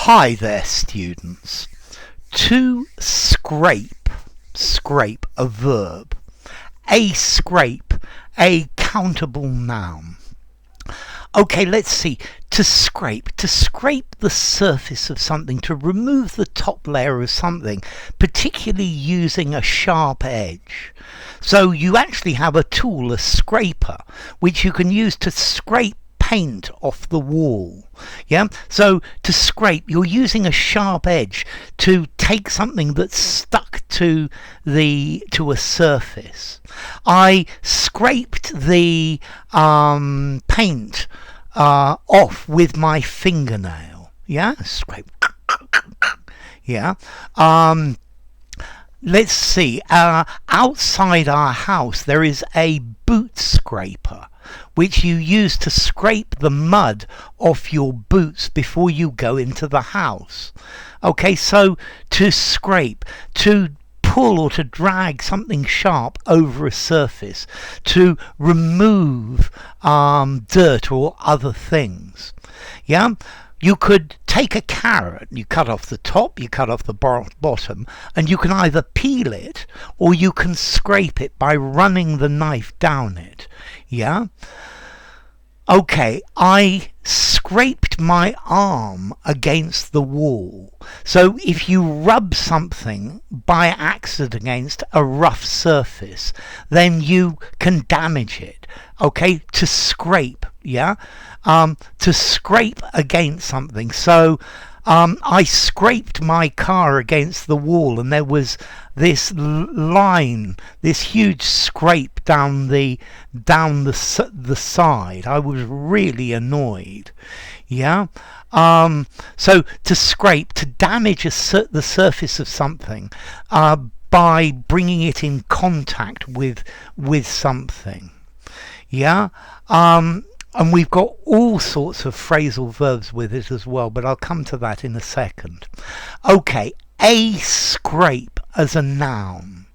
Hi there, students. To scrape, a verb. A scrape, a countable noun. Okay, let's see. To scrape the surface of something, to remove the top layer of something, particularly using a sharp edge. So you actually have a tool, a scraper, which you can use to scrape paint off the wall. Yeah, so to scrape, you're using a sharp edge to take something that's stuck to a surface. I scraped the paint off with my fingernail. Yeah, scrape. Yeah. Let's see. Outside our house, there is a boot scraper, which you use to scrape the mud off your boots before you go into the house. Okay, so to scrape, to pull or to drag something sharp over a surface, to remove dirt or other things. Yeah? You could take a carrot, you cut off the top, you cut off the bottom, and you can either peel it or you can scrape it by running the knife down it. Yeah? Okay, I scraped my arm against the wall. So if you rub something by accident against a rough surface, then you can damage it. Okay, to scrape, yeah? To scrape against something. So I scraped my car against the wall and there was this line, this huge scrape down the side. I was really annoyed. Yeah. So to scrape, to damage the surface of something by bringing it in contact with something. Yeah. And we've got all sorts of phrasal verbs with it as well, but I'll come to that in a second. Okay, a scrape as a noun.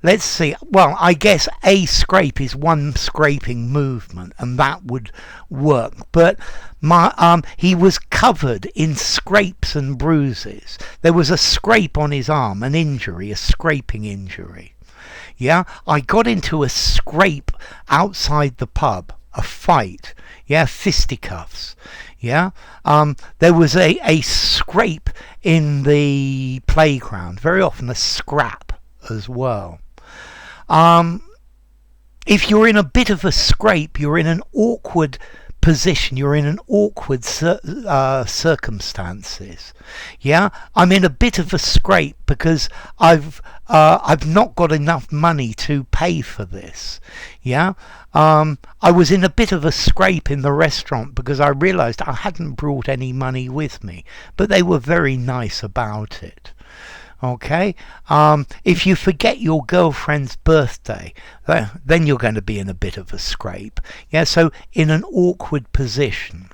Let's see. Well, I guess a scrape is one scraping movement, and that would work. But he was covered in scrapes and bruises. There was a scrape on his arm, an injury, a scraping injury. Yeah, I got into a scrape outside the pub. A fight, yeah, fisticuffs, yeah. There was a scrape in the playground, very often a scrap as well. If you're in a bit of a scrape, you're in an awkward position, you're in an awkward circumstances. Yeah, I'm in a bit of a scrape because I've not got enough money to pay for this. Yeah, I was in a bit of a scrape in the restaurant because I realized I hadn't brought any money with me, but they were very nice about it. Okay, if you forget your girlfriend's birthday, then you're going to be in a bit of a scrape. Yeah, so in an awkward position.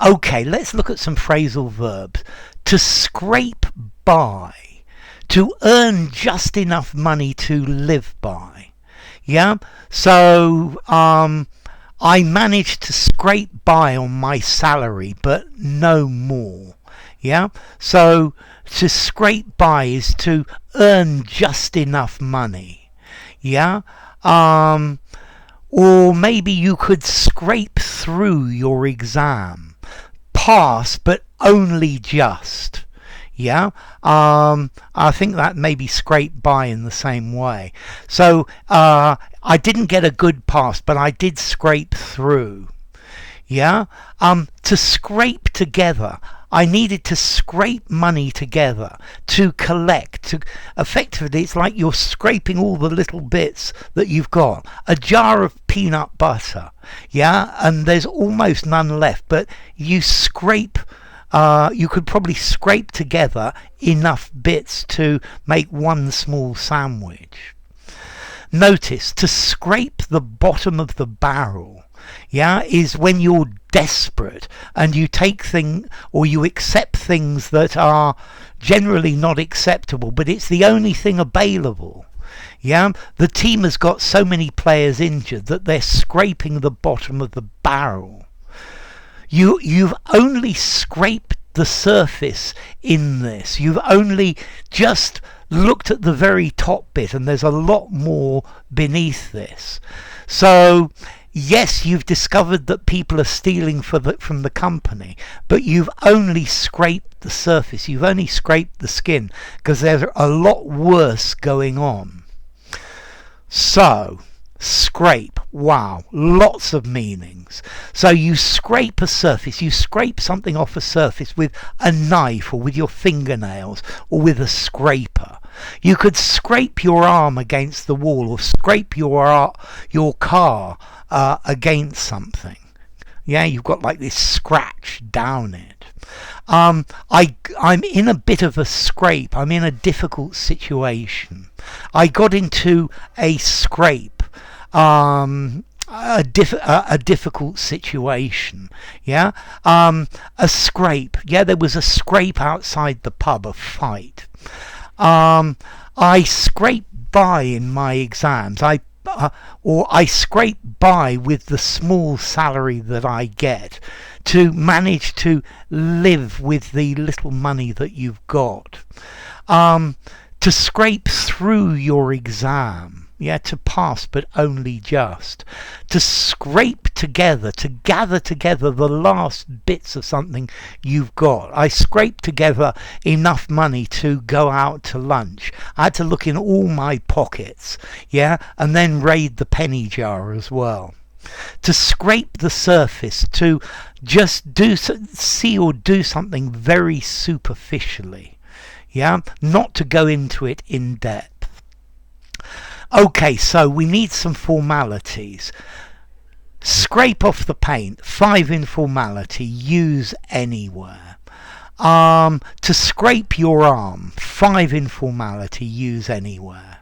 Okay, let's look at some phrasal verbs. To scrape by, to earn just enough money to live by. Yeah, so I managed to scrape by on my salary, but no more. Yeah, so to scrape by is to earn just enough money. Yeah, or maybe you could scrape through your exam, pass but only just. Yeah, I think that maybe scrape by in the same way. So I didn't get a good pass, but I did scrape through. Yeah, to scrape together, I needed to scrape money together to collect. To effectively, it's like you're scraping all the little bits that you've got. A jar of peanut butter, yeah, and there's almost none left, but you scrape. You could probably scrape together enough bits to make one small sandwich. Notice, to scrape the bottom of the barrel, yeah, is when you're desperate and you take things or you accept things that are generally not acceptable, but it's the only thing available. Yeah, the team has got so many players injured that they're scraping the bottom of the barrel. You've only scraped the surface in this. You've only just looked at the very top bit, and there's a lot more beneath this. So yes, you've discovered that people are stealing from the company, but you've only scraped the surface. You've only scraped the skin, because there's a lot worse going on. So, scrape, wow, lots of meanings. So you scrape a surface, you scrape something off a surface with a knife or with your fingernails or with a scraper. You could scrape your arm against the wall, or scrape your car against something. Yeah, you've got like this scratch down it. I'm in a bit of a scrape. I'm in a difficult situation. I got into a scrape, a difficult situation. Yeah, a scrape. Yeah, there was a scrape outside the pub, a fight. I scraped by in my exams. I scrape by with the small salary that I get to manage to live with the little money that you've got. To scrape through your exam. Yeah, to pass, but only just. To scrape together, to gather together the last bits of something you've got. I scraped together enough money to go out to lunch. I had to look in all my pockets, yeah, and then raid the penny jar as well. To scrape the surface, to just see or do something very superficially, yeah, not to go into it in depth. Okay, so we need some formalities. Scrape off the paint, 5 informality, use anywhere. To scrape your arm, 5 informality, use anywhere.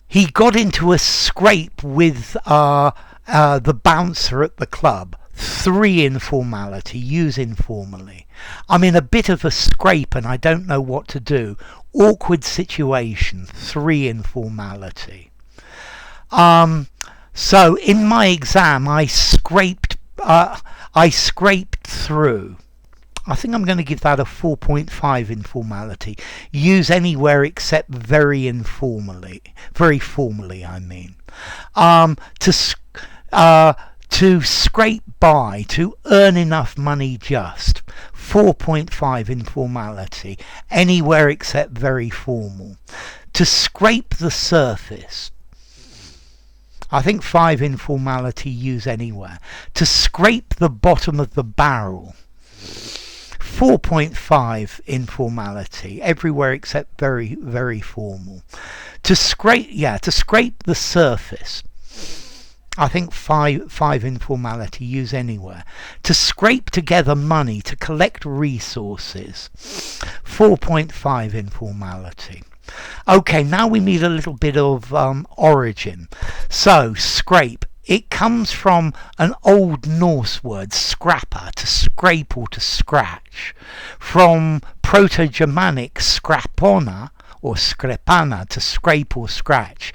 He got into a scrape with the bouncer at the club, 3 informality, use informally. I'm in a bit of a scrape and I don't know what to do. Awkward situation, 3 informality. So in my exam I scraped through. I think I'm going to give that a 4.5 informality. Use anywhere except very informally. Very formally, I mean. To scrape by, to earn enough money just. 4.5 informality. Anywhere except very formal. To scrape the surface. I think 5 informality, use anywhere. To scrape the bottom of the barrel. 4.5 informality, everywhere except very, very formal. To scrape the surface. I think 5 informality, use anywhere. To scrape together money, to collect resources. 4.5 informality. Okay, now we need a little bit of origin. So, scrape. It comes from an old Norse word, scrappa, to scrape or to scratch. From Proto-Germanic scrapona or screpana, to scrape or scratch.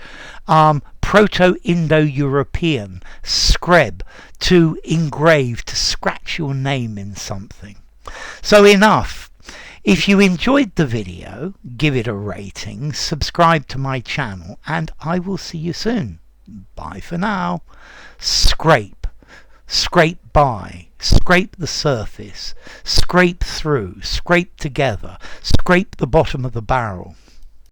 Proto-Indo-European screb, to engrave, to scratch your name in something. So enough. If you enjoyed the video, give it a rating, subscribe to my channel, and I will see you soon. Bye for now. Scrape. Scrape by. Scrape the surface. Scrape through. Scrape together. Scrape the bottom of the barrel.